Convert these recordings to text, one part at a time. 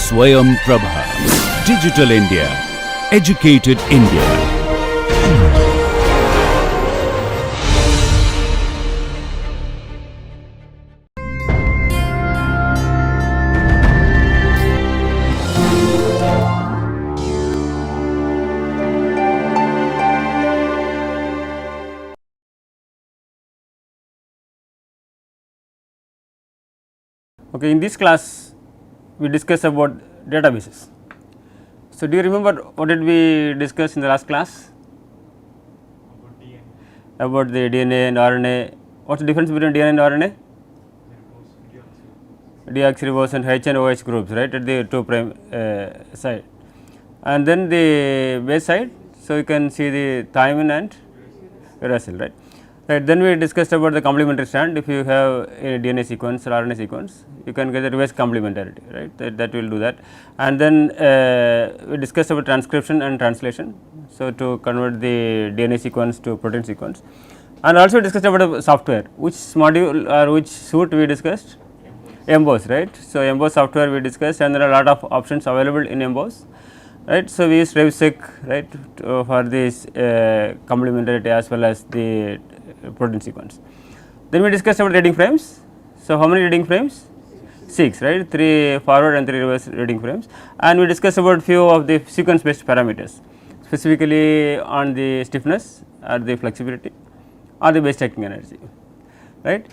Swayam Prabha. Digital India. Educated India. Okay, in this class we discuss about databases. So, do you remember what did we discuss in the last class? About the DNA and RNA. What is the difference between DNA and RNA? Deoxyribose and H and OH groups, right, at the 2' side, and then the base side. So, you can see the thymine and uracil, right. Right. Then we discussed about the complementary strand. If you have a DNA sequence or RNA sequence, you can get the reverse complementarity, right. That will do that. And then we discussed about transcription and translation. So, to convert the DNA sequence to protein sequence, and also discussed about software. Which module or which suite we discussed? Emboss, right. So, Emboss software we discussed, and there are a lot of options available in Emboss, right. So, we use RevSeq, right, for this complementarity as well as the protein sequence. Then we discussed about reading frames. So, how many reading frames? 6, right, 3 forward and 3 reverse reading frames, and we discussed about few of the sequence based parameters, specifically on the stiffness or the flexibility or the base stacking energy, right.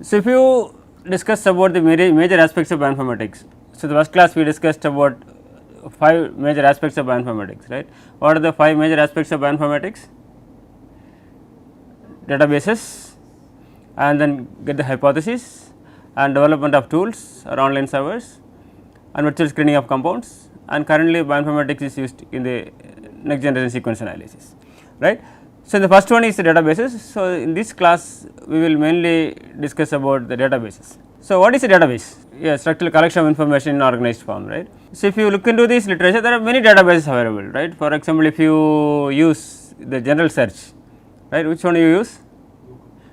So, if you discuss about the major aspects of bioinformatics. So, the first class we discussed about 5 major aspects of bioinformatics, right. What are the 5 major aspects of bioinformatics? Databases, and then get the hypothesis and development of tools or online servers and virtual screening of compounds, and currently bioinformatics is used in the next generation sequence analysis, right. So, the first one is the databases. So, in this class we will mainly discuss about the databases. So, what is a database? A structural collection of information in organized form, right. So, if you look into this literature, there are many databases available, right. For example, if you use the general search, right, which one you use?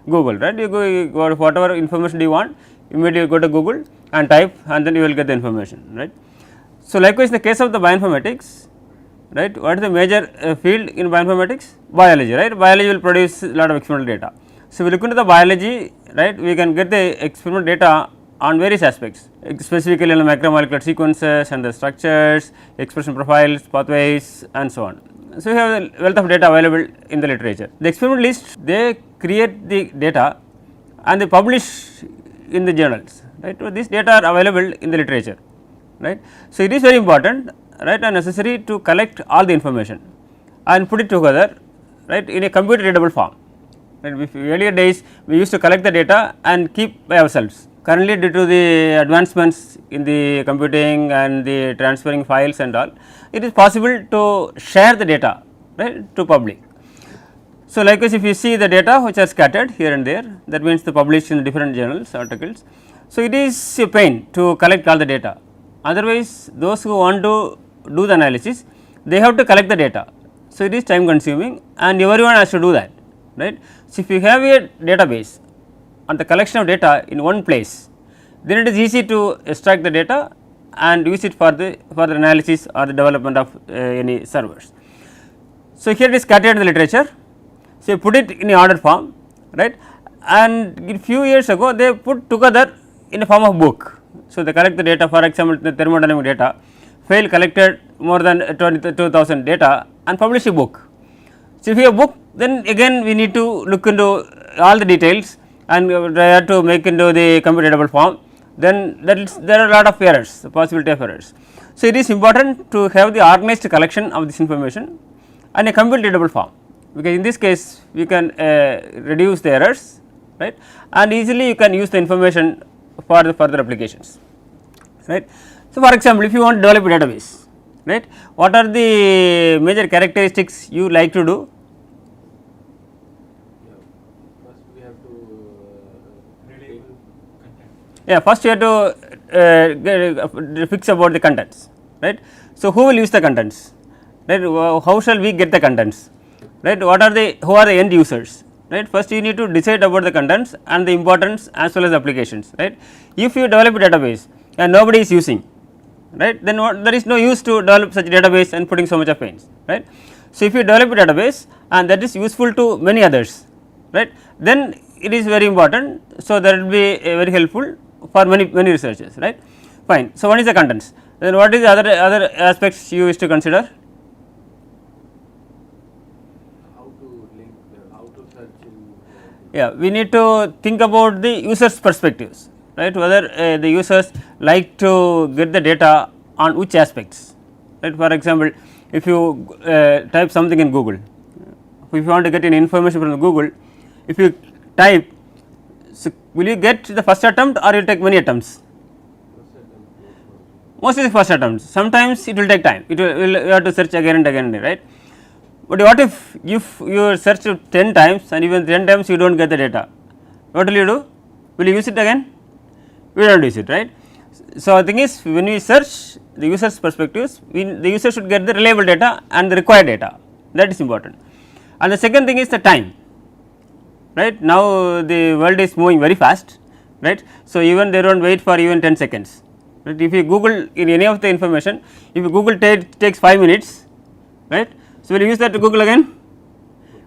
Google, right. You go whatever information do you want, immediately go to Google and type, and then you will get the information, right. So, likewise in the case of the bioinformatics, right, what is the major field in bioinformatics? Biology, right. Biology will produce a lot of experimental data. So, we look into the biology, right, we can get the experimental data on various aspects, specifically in the macromolecular sequences and the structures, expression profiles, pathways, and so on. So, we have a wealth of data available in the literature. The experimentalists, they create the data and they publish in the journals, right. These data are available in the literature, right. So, it is very important, right, and necessary to collect all the information and put it together, right, in a computer readable form, right. Earlier days we used to collect the data and keep by ourselves. Currently, due to the advancements in the computing and the transferring files and all, it is possible to share the data, right, to public. So, likewise if you see the data which are scattered here and there, that means the published in different journals, articles. So, it is a pain to collect all the data. Otherwise, those who want to do the analysis, they have to collect the data. So, it is time consuming and everyone has to do that, right. So, if you have a database on the collection of data in one place, then it is easy to extract the data and use it for the further analysis or the development of any servers. So, here it is scattered in the literature. So, you put it in a ordered form, right, and a few years ago they put together in a form of book. So, they collect the data, for example, the thermodynamic data, Fail collected more than 22,000 data and published a book. So, if you have a book, then again we need to look into all the details and try to make into the computer readable form, then there are a lot of errors, the possibility of errors. So, it is important to have the organized collection of this information and a computer readable form, because in this case we can reduce the errors, right, and easily you can use the information for the further applications, right. So, for example, if you want to develop a database, right, what are the major characteristics you like to do? Yeah, first you have to fix about the contents, right. So, who will use the contents, right, how shall we get the contents, right, who are the end users, right. First you need to decide about the contents and the importance as well as applications, right. If you develop a database and nobody is using, right, then there is no use to develop such database and putting so much of pains, right. So, if you develop a database and that is useful to many others, right, then it is very important. So, that will be very helpful for many researchers, right, fine. So, one is the contents, then what is the other aspects you wish to consider? Yeah, we need to think about the users perspectives, right, whether the users like to get the data on which aspects, right. For example, if you type something in Google, if you want to get any information from Google, if you type, so will you get the first attempt or you take many attempts? Mostly the first attempt, sometimes it will take time, it will you have to search again and again, right. But what if you search 10 times and even 10 times you do not get the data, what will you do? Will you use it again? We do not use it, right. So, the thing is, when we search the user's perspectives, the user should get the reliable data and the required data, that is important. And the second thing is the time, right. Now, the world is moving very fast, right. So, even they do not wait for even 10 seconds, right. If you Google in any of the information, if you Google takes 5 minutes, right. So, will you use that to Google again?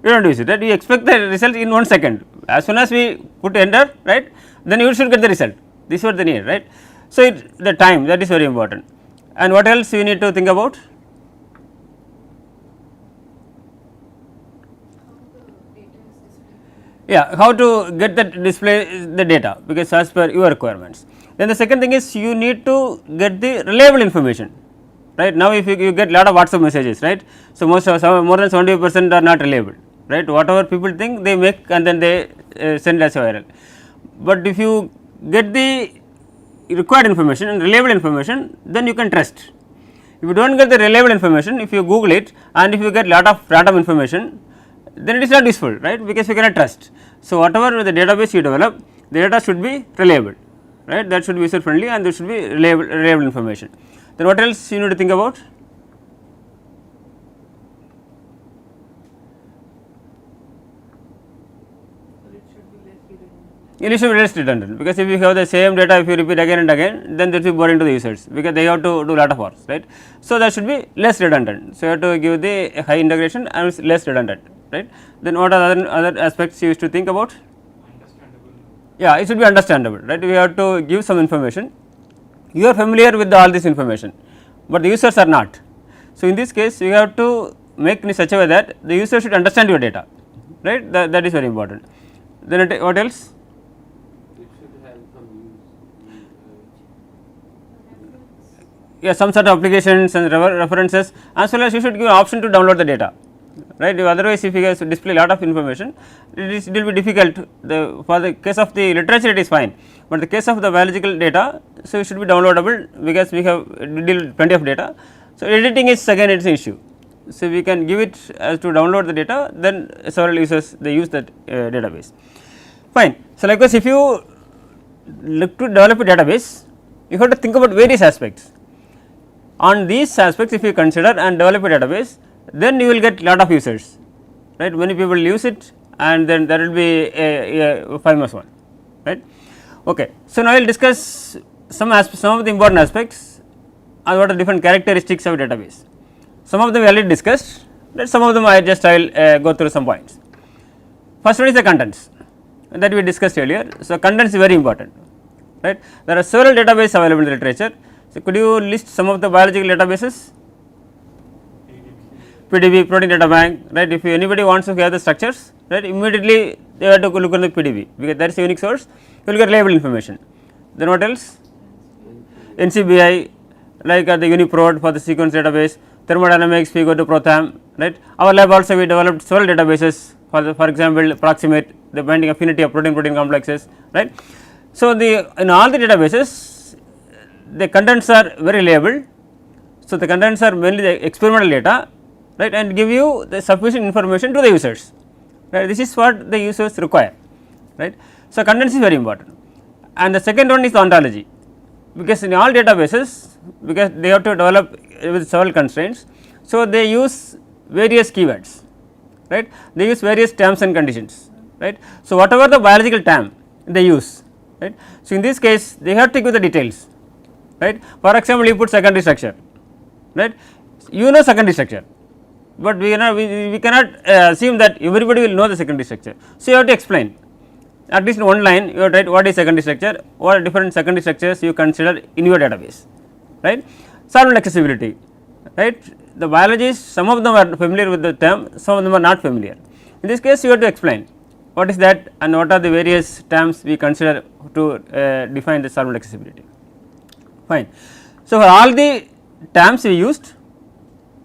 We do not use it, right. We expect the result in 1 second, as soon as we put enter, right, then you should get the result, this is what they need, right. So, the time, that is very important. And what else we need to think about? Yeah, how to get that display the data, because as per your requirements. Then the second thing is you need to get the reliable information, right. Now, if you get lot of WhatsApp messages, right. So, more than 70% are not reliable, right. Whatever people think they make and then they send as viral. But if you get the required information and reliable information, then you can trust. If you do not get the reliable information, if you Google it and if you get lot of random information, then it is not useful, right, because you cannot trust. So, whatever the database you develop, the data should be reliable, right, that should be user friendly and there should be reliable information. Then what else you need to think about? It should be less redundant, because if you have the same data, if you repeat again and again, then that will be boring to the users, because they have to do lot of works, right. So, that should be less redundant. So, you have to give the high integration and less redundant, right. Then what are other aspects you used to think about? Understandable. Yeah, it should be understandable, right. We have to give some information, you are familiar with all this information, but the users are not. So, in this case you have to make in such a way that the user should understand your data, right, that is very important. Then what else? Yeah, some sort of applications and references, as well as you should give an option to download the data, right. Otherwise, if you guys display lot of information, it will be difficult. For the case of the literature it is fine, but the case of the biological data, so it should be downloadable, because we have plenty of data. So, editing is again it is an issue. So, we can give it as to download the data, then several users they use that database, fine. So, likewise, if you look to develop a database, you have to think about various aspects. On these aspects, if you consider and develop a database, then you will get lot of users, right. Many people use it and then there will be a famous one, right. Okay. So, now I will discuss some of the important aspects and what are different characteristics of a database. Some of them we already discussed, right. Some of them I will go through some points. First one is the contents that we discussed earlier. So, contents is very important, right. There are several databases available in the literature. So, could you list some of the biological databases? PDB, protein data bank, right. If anybody wants to have the structures, right, immediately they have to look on the PDB, because that is a unique source, you will get reliable information. Then what else? NCBI, like the UniProt for the sequence database, thermodynamics we go to Protham, right. Our lab also we developed several databases for example, approximate the binding affinity of protein complexes, right. So, in all the databases the contents are very reliable. So, the contents are mainly the experimental data, right, and give you the sufficient information to the users, right. This is what the users require, right. So, contents is very important. And the second one is the ontology, because in all databases, because they have to develop with several constraints. So, they use various keywords, right, they use various terms and conditions, right. So, whatever the biological term they use, right. So, in this case they have to give the details, right. For example, you put secondary structure, right, you know secondary structure, but we cannot assume that everybody will know the secondary structure. So, you have to explain at least in one line you have to write what is secondary structure, what are different secondary structures you consider in your database, right. Solvent accessibility, right, the biologists, some of them are familiar with the term, some of them are not familiar. In this case you have to explain what is that and what are the various terms we consider to define the solvent accessibility, fine. So, for all the terms we used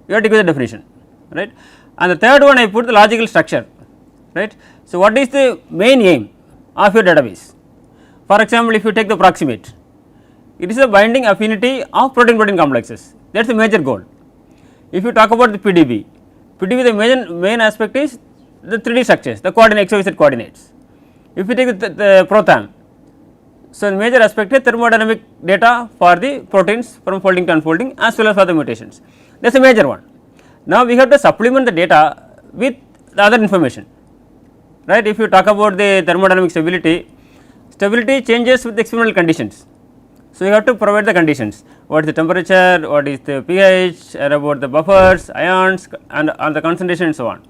you have to give the definition, right, and the third one I put the logical structure, right. So, what is the main aim of your database? For example, if you take the proximate, it is the binding affinity of protein protein complexes, that is the major goal. If you talk about the PDB, the main aspect is the 3D structures, the coordinate XYZ coordinates. If you take the protham, so the major aspect is thermodynamic data for the proteins from folding to unfolding as well as for the mutations, that is a major one. Now, we have to supplement the data with the other information, right. If you talk about the thermodynamic stability changes with experimental conditions. So, you have to provide the conditions, what is the temperature, what is the pH, about the buffers, ions and the concentration and so on.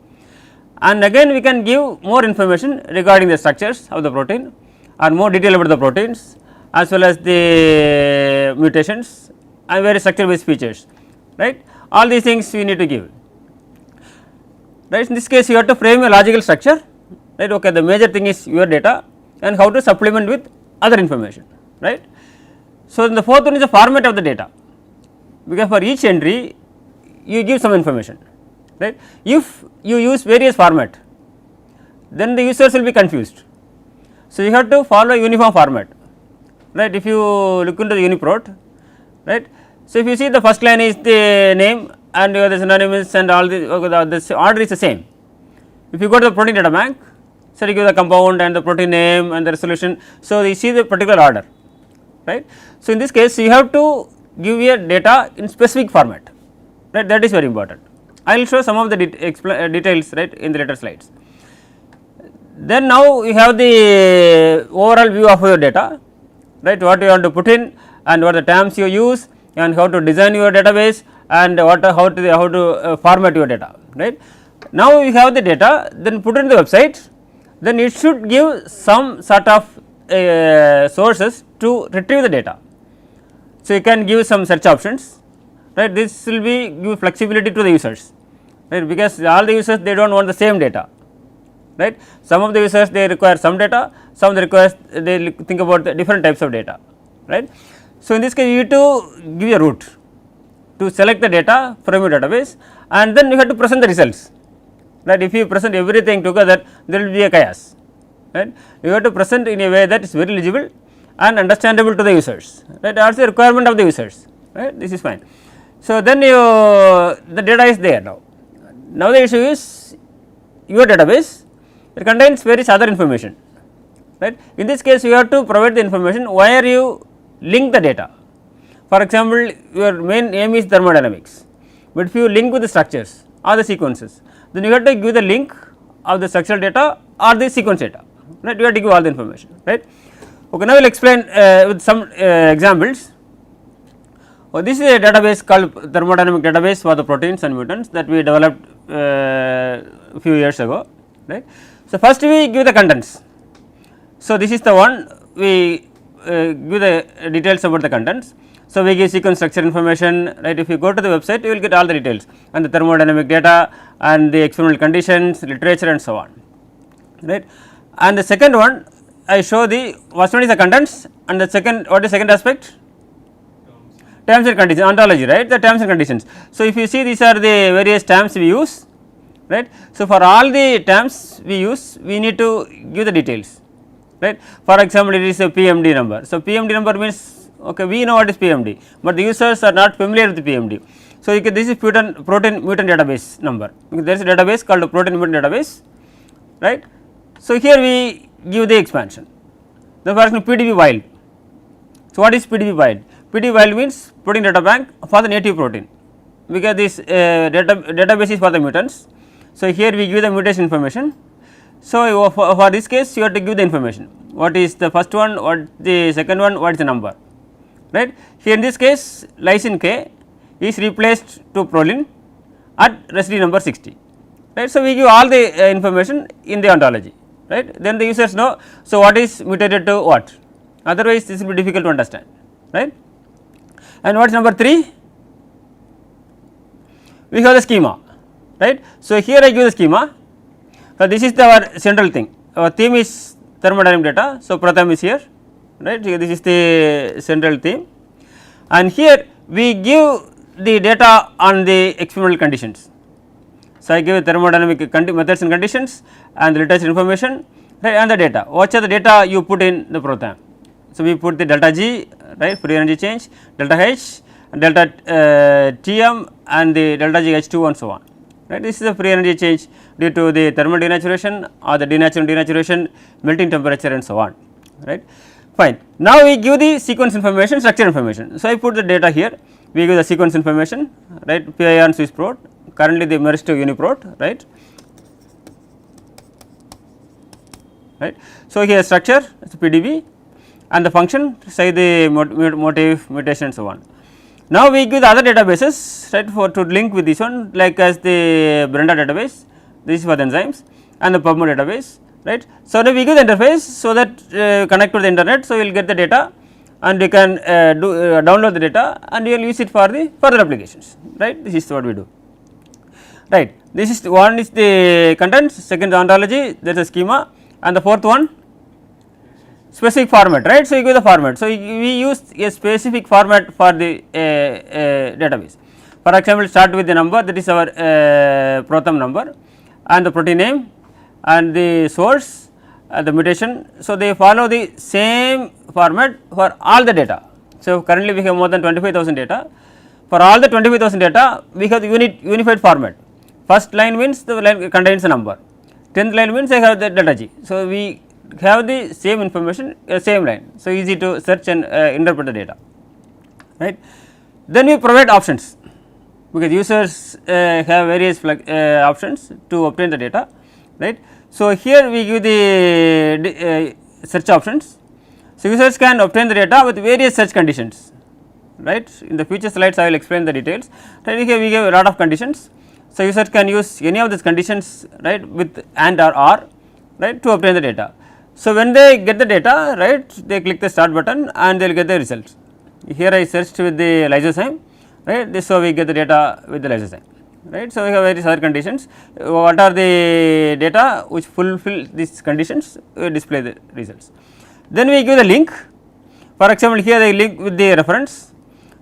And again we can give more information regarding the structures of the protein or more detail about the proteins as well as the mutations and various structure based features, right. All these things we need to give, right. In this case you have to frame a logical structure, right. Okay, the major thing is your data and how to supplement with other information, right. So, the fourth one is the format of the data, because for each entry you give some information, right. If you use various format, then the users will be confused. So, you have to follow a uniform format, right. If you look into the UniProt, right. So, if you see the first line is the name and the synonyms and all the order is the same. If you go to the protein data bank, so you give the compound and the protein name and the resolution, so you see the particular order, right. So, in this case you have to give your data in specific format, right, that is very important. I will show some of the details, right, in the later slides. Then now you have the overall view of your data, right, what you want to put in and what the terms you use and how to design your database and how to format your data, right. Now you have the data, then put it in the website, then it should give some sort of sources to retrieve the data. So, you can give some search options, right, this will be give flexibility to the users, right, because all the users they do not want the same data, right. Some of the users they require some data, some they think about the different types of data, right. So, in this case you need to give a route to select the data from your database and then you have to present the results, right. If you present everything together there will be a chaos, right. You have to present in a way that is very legible and understandable to the users, right, also a requirement of the users, right, this is fine. So, then the data is there now. Now, the issue is your database, it contains various other information, right. In this case you have to provide the information where you link the data. For example, your main aim is thermodynamics, but if you link with the structures or the sequences, then you have to give the link of the structural data or the sequence data, right, you have to give all the information, right. Okay, now we will explain with some examples. This is a database called thermodynamic database for the proteins and mutants that we developed a few years ago, right. So, first we give the contents. So, this is the one we give the details about the contents. So, we give sequence structure information, right. If you go to the website you will get all the details and the thermodynamic data and the experimental conditions, literature and so on, right. And the second one I show the first one is the contents and the second, what is second aspect? Terms and conditions, ontology, right, the terms and conditions. So, if you see these are the various terms we use, right. So, for all the terms we use we need to give the details, right. For example, it is a PMD number. So, PMD number means okay, we know what is PMD, but the users are not familiar with the PMD. So, this is protein mutant database number, there is a database called protein mutant database, right. So, here we give the expansion, the for example PDB wild. So, what is PDB wild? PDB wild means protein data bank for the native protein, because this database is for the mutants. So, here we give the mutation information. So, for this case you have to give the information, what is the first one, what the second one, what is the number, right. Here in this case lysine K is replaced to proline at residue number 60, right. So, we give all the information in the ontology, right, then the users know. So, what is mutated to what, otherwise this will be difficult to understand, right. And what is number 3? We have the schema, right. So, here I give the schema. So, this is our central thing, our theme is thermodynamic data. So, Pratham is here, right, this is the central theme, and here we give the data on the experimental conditions. So, I give thermodynamic methods and conditions and the literature information, right, and the data. What are the data you put in the program? So, we put the delta G, right, free energy change, delta H, delta Tm and the delta G H2 and so on, right. This is the free energy change due to the thermal denaturation or the denaturation, melting temperature and so on, right. Fine. Now, we give the sequence information, structure information. So, I put the data here, we give the sequence information, right, PIR and Swiss prot, currently they merged to uniprot, right. Right. So, here structure is PDB and the function say the motif, mutation and so on. Now, we give the other databases, right, for to link with this one, like as the Brenda database, this is for the enzymes and the PubMed database, right. So, now we give the interface so that connect to the internet. So, we will get the data and we can download the data and we will use it for the further applications, right. This is what we do, right. This is one is the contents, second ontology, there is a schema, and the fourth one specific format, right. So, you give the format. So, we use a specific format for the database. For example, start with the number, that is our Protham number and the protein name and the source and the mutation. So, they follow the same format for all the data. So, currently we have more than 25,000 data. For all the 25,000 data, we have the unified format. First line means the line contains a number, 10th line means I have the delta G. So, we have the same information, same line. So, easy to search and interpret the data, right. Then we provide options, because users have various options to obtain the data, right. So, here we give the search options. So, users can obtain the data with various search conditions, right. In the future slides I will explain the details, right. Here we give a lot of conditions. So, users can use any of these conditions, right, with and or right, to obtain the data. So, when they get the data, right, they click the start button and they will get the results. Here I searched with the lysozyme, right. So, we get the data with the lysozyme, right. So, we have various other conditions. What are the data which fulfill these conditions, we display the results. Then we give the link. For example, here they link with the reference.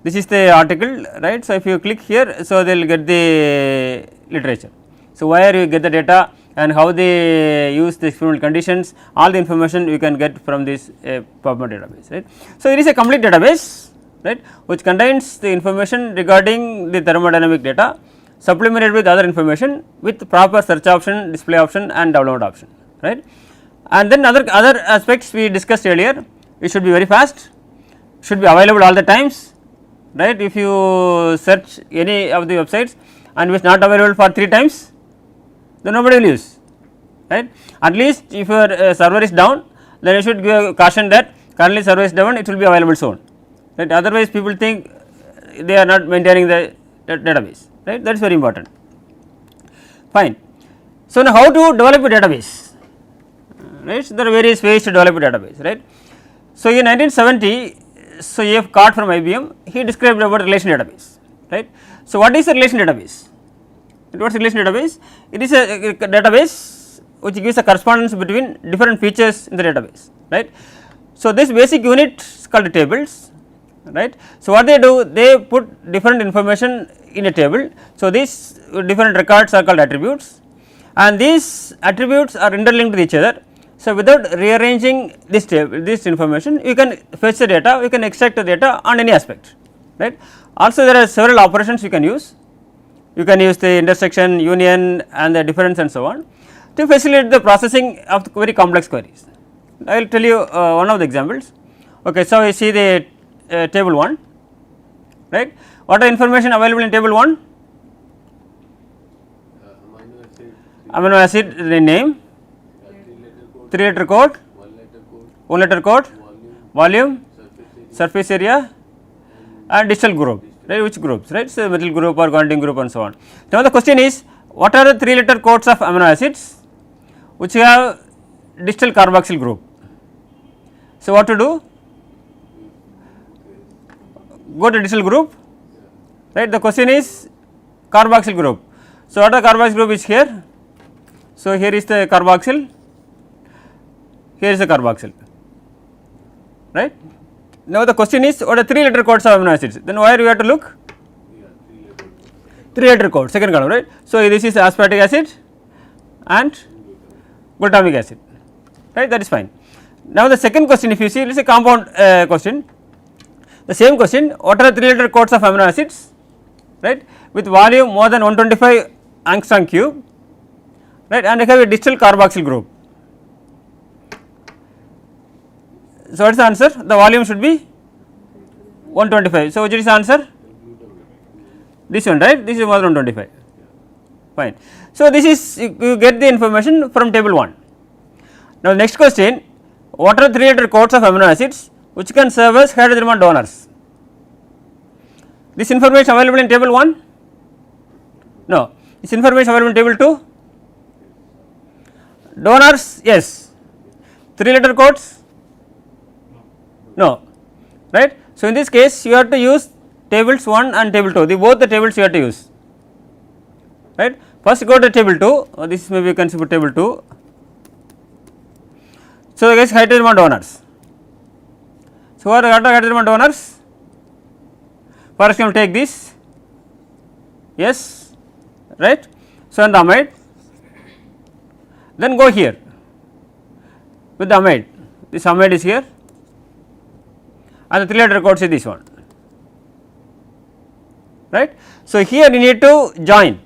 This is the article, right. So, if you click here, so they will get the literature. So, where you get the data and how they use the experimental conditions, all the information you can get from this PubMed database, right. So, there is a complete database, right, which contains the information regarding the thermodynamic data supplemented with other information with proper search option, display option and download option, right. And then other aspects we discussed earlier, it should be very fast, should be available all the times, right. If you search any of the websites and it is not available for 3 times, then nobody will use, right. At least if your server is down, then you should give a caution that currently server is down, it will be available soon, right. Otherwise people think they are not maintaining the database, right, that is very important. Fine. So, now how to develop a database, right. So, there are various ways to develop a database, right. So, in 1970, so F. Card from IBM, he described about relation database, right. So, what is a relation database? What is a relation database? It is a database which gives a correspondence between different features in the database, right. So, this basic unit is called tables, right. So, what they do, they put different information in a table. So, these different records are called attributes and these attributes are interlinked with each other. So, without rearranging this table, this information, you can fetch the data, you can extract the data on any aspect, right. Also, there are several operations you can use. You can use the intersection, union and the difference and so on to facilitate the processing of the very complex queries. I will tell you one of the examples. Okay, so, we see the table 1, right. What are information available in table 1? Amino acid, the name, 3 letter code, 1 letter code, volume, surface area, and distal group, right, which groups, right. So, methyl group or guanidine group and so on. Now, the question is what are the 3 letter codes of amino acids which have distal carboxyl group. So, what to do? Go to distal group, right. The question is carboxyl group. So, what the carboxyl group is here? So, here is the carboxyl, here is the carboxyl, right. Now, the question is what are 3 letter codes of amino acids, then where we have to look? 3 letter code, second column, right. So, this is aspartic acid and glutamic acid, right, that is fine. Now, the second question, if you see, it is a compound question. The same question, what are the 3 letter codes of amino acids, right, with volume more than 125 angstrom cube, right, and they have a distal carboxyl group. So, what is the answer? The volume should be 125. So, which is the answer? This one, right, this is more than 125, fine. So, this is you get the information from table 1. Now, next question, what are the 3 letter codes of amino acids which can serve as hydrogen donors? This information available in table 1? No. This information available in table 2? Donors, yes. 3 letter codes? No, right. So, in this case you have to use tables 1 and table 2, both the tables you have to use, right. First go to table 2, this may be considered table 2. So, guys, hydrogen donors. So, what are hydrogen donors? For example, take this, yes, right. So, and the amide, then go here with the amide, this amide is here and the 3 letter codes is this one, right. So, here you need to join.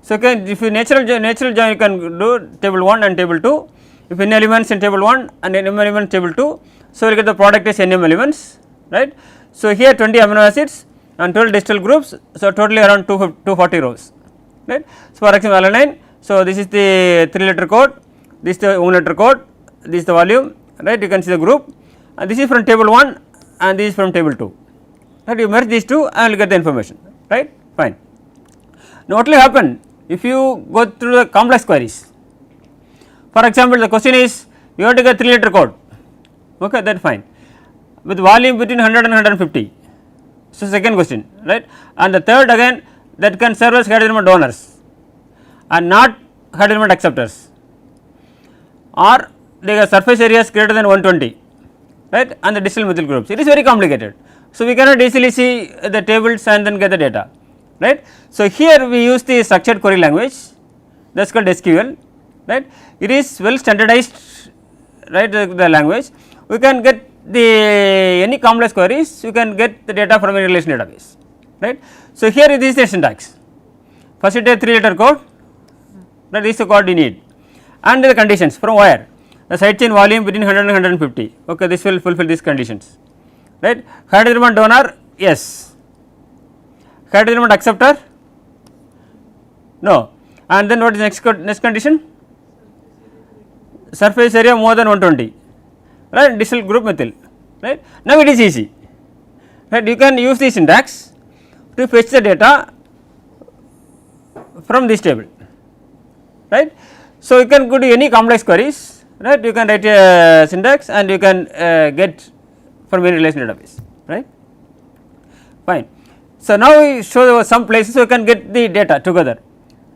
So, if you natural join you can do table 1 and table 2, if n elements in table 1 and n elements in table 2. So, we will get the product is nm elements, right. So, here 20 amino acids and 12 distal groups. So, totally around 240 rows, right. So, for example, alanine. So, this is the 3 letter code, this is the 1 letter code, this is the volume, right. You can see the group and this is from table 1 and this is from table 2, right. You merge these two and you will get the information, right, fine. Now, what will happen if you go through the complex queries? For example, the question is you have to get 3 letter code, okay, that is fine, with volume between 100 and 150. So, second question, right, and the third again that can serve as hydrogen donors and not hydrogen acceptors, or they have surface areas greater than 120, right, and the distal methyl groups. It is very complicated. So, we cannot easily see the tables and then get the data, right. So, here we use the structured query language, that is called SQL, right. It is well standardized, right, the language. We can get the any complex queries, you can get the data from a relation database, right. So, here it is the syntax. First it is 3 letter code, that is the code you need, and the conditions from where the side chain volume between 100 and 150, okay, this will fulfill these conditions, right. Hydrogen donor, yes. Hydrogen acceptor, no, and then what is next condition? Surface area more than 120, right, distal group methyl, right. Now, it is easy, right, you can use the syntax to fetch the data from this table, right. So, you can go to any complex queries, right, you can write a syntax and you can get from any relation database, right, fine. So, now we show some places you can get the data together.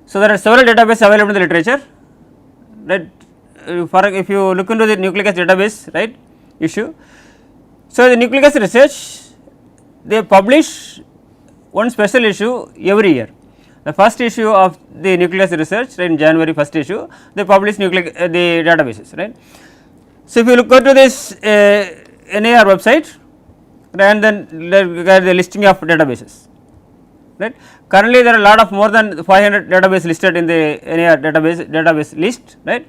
So, there are several databases available in the literature, right. For if you look into the nucleic acid database, right, issue. So, the nucleic acid research, they publish one special issue every year. The first issue of the nucleic acid research, right, in January, first issue, they publish the databases, right. So, if you look into this NAR website, and then you get the listing of databases, right. Currently, there are a lot of more than 500 database listed in the NAR database list, right.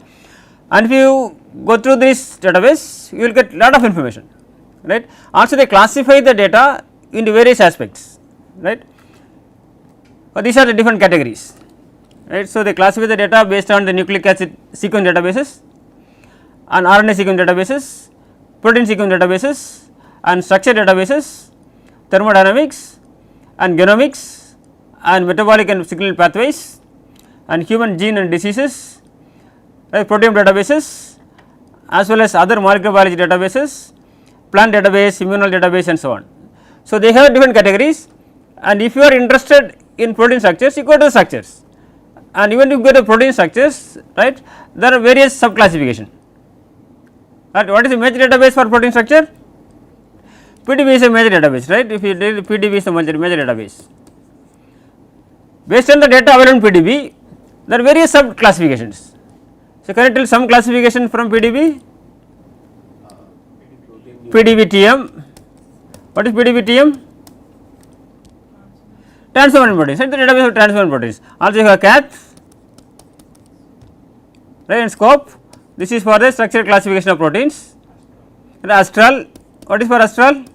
And if you go through this database, you will get lot of information, right. Also, they classify the data into various aspects, right. These are the different categories, right. So, they classify the data based on the nucleic acid sequence databases and RNA sequence databases, protein sequence databases and structure databases thermodynamics and genomics and metabolic and signal pathways and human gene and diseases, right, proteome databases as well as other molecular biology databases, plant database, immunol database and so on. So, they have different categories, and if you are interested in protein structures, you go to the structures, and even if you go to protein structures, right, there are various sub classification. Right. What is the major database for protein structure? PDB is a major database, right. If you did PDB is a major database. Based on the data available in PDB, there are various sub classifications. So, can you tell some classification from PDB? PDB-TM. What is PDB-TM? Transformed proteins, right, the database of transformed proteins. Also you have CATH, right, and SCOPE. This is for the structural classification of proteins. And Astral, what is for Astral?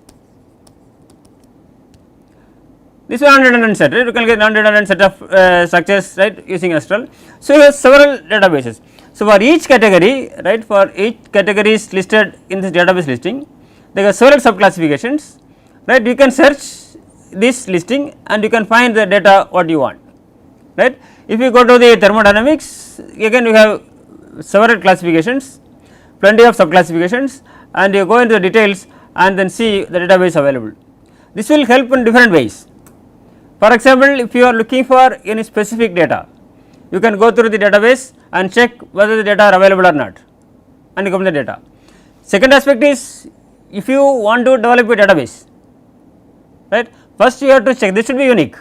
This is non-redundant set, right, you can get non-redundant set of structures, right, using Astral. So, you have several databases. So, for each category, right, for each category is listed in this database listing, there are several sub classifications, right. You can search this listing and you can find the data what you want, right. If you go to the thermodynamics, again you have several classifications, plenty of sub classifications, and you go into the details and then see the database available. This will help in different ways. For example, if you are looking for any specific data, you can go through the database and check whether the data are available or not, and you come to the data. Second aspect is, if you want to develop a database, right, first you have to check this should be unique,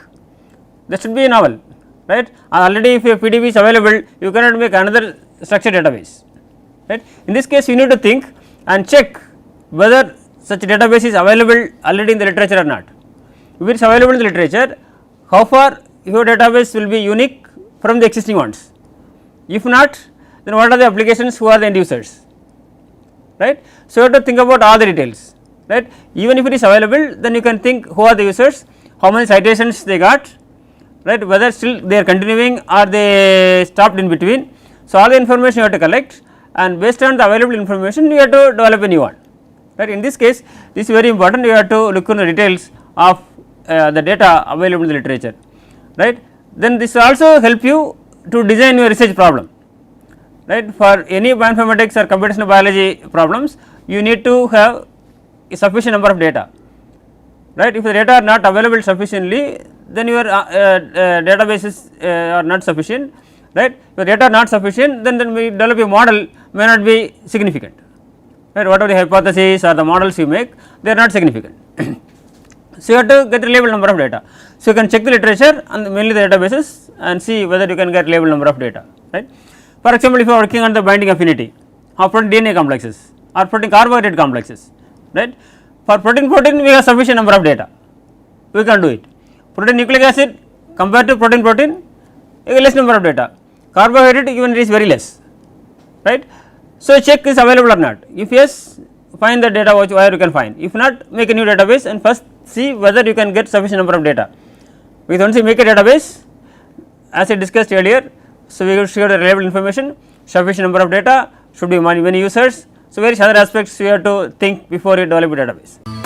this should be novel, right. Already if your PDB is available, you cannot make another structured database, right. In this case you need to think and check whether such database is available already in the literature or not. If it is available in the literature, how far your database will be unique from the existing ones. If not, then what are the applications, who are the end users, right. So, you have to think about all the details, right. Even if it is available, then you can think who are the users, how many citations they got, right, whether still they are continuing or they stopped in between. So, all the information you have to collect, and based on the available information you have to develop a new one, right. In this case, this is very important, you have to look into the details of the data available in the literature, right. Then this will also help you to design your research problem, right. For any bioinformatics or computational biology problems, you need to have a sufficient number of data, right. If the data are not available sufficiently, then your databases are not sufficient, right. If the data are not sufficient, then we develop a model may not be significant, right. Whatever the hypothesis or the models you make, they are not significant. So, you have to get reliable number of data. So, you can check the literature and mainly the databases and see whether you can get reliable number of data, right. For example, if you are working on the binding affinity of protein DNA complexes or protein carbohydrate complexes, right. For protein we have sufficient number of data, we can do it. Protein nucleic acid compared to protein you have less number of data, carbohydrate even it is very less, right. So, check is available or not, if yes, find the data where you can find, if not, make a new database and first see whether you can get sufficient number of data. We once make a database, as I discussed earlier. So, we should have reliable information, sufficient number of data, should be many users. So, various other aspects you have to think before you develop a database.